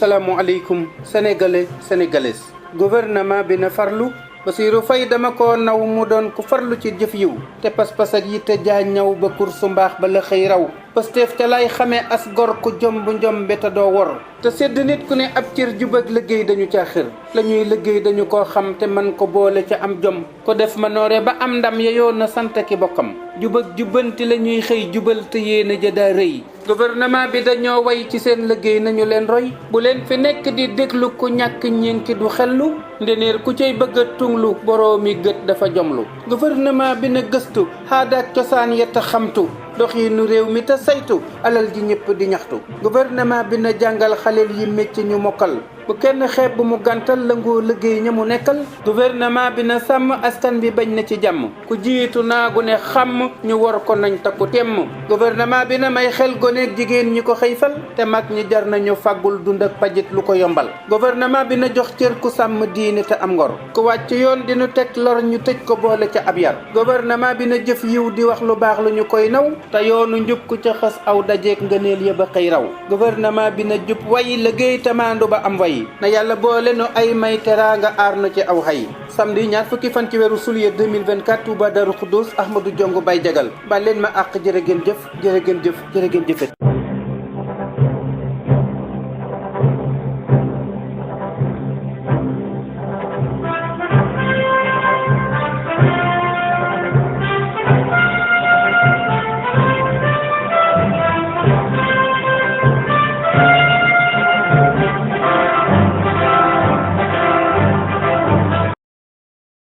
asalaamualeykum sénégalais sénégalaises gouvernement bi na farlu Bassirou Faye dama ko naw mu doon ku farlu ci jëf yiw te pas-pas ak yitte jaa ñaw ba kursu mbaax ba la xëy raw Pastef ca lay xamee as gor ku jom bu njom beta doo wor te sedd nit ku ne ab cër jub ak liggéey dañu ca xër la ñuy liggéey dañu koo xam te man ko boole ca am jom ko def manoore ba am ndam yeyoo na sant ki bokkam jub ak jubbanti la ñuy xëy jubal te yéena jëdaa rëy gouvernement bi dañoo way ci seen liggéey nañu leen roy bu leen fi nekk di déglu ku ñàkk ñénki du xellu ndeneer ku cay bëgg a tunglu boroomi gët dafa jomlu gouvernement bi na gëstu xaadaak cosaan yetta xamtu doxinu réew mi te saytu alal ji ñëpp di ñaxtu gouvernement bi na jàngal xaleel yi mécc ñu mokkal bu kenn xeeb bu mu gàntal la ngoo liggéey ña mu nekkal gouvernement bi na sàmm askan bi bañ na ci jàmm ku jiitu naagu ne xàmm ñu war ko nañ takku temm gouvernement bi na may xel goneeg jigéen ñi ko xëyfal te mag ñi jar nañu fàggul dund ak pajit lu ko yombal gouvernement bi na jox cër ku sàmm diine te am ngor ku wàcc yoon dinu teg lor ñu tëj ko boole ca ab yar gouvernement bi na jëf yiw di wax lu baax lu ñu koy naw te yoonu njub ku ca xas aw dajeek ngëneel ya ba xëy raw gouvernement bi na jub way liggéey tamaandu ba am way na yàlla boole nu ay may teraanga aar na ci aw xay samedi ñaar fukki fan ci weeru juillet 2024 Touba Darou Khoudoss Ahmadou Diongue Baye Jagal ba leen ma àq jërë ngeen jëf jërë ngeen jëf jërë ngeen jëfet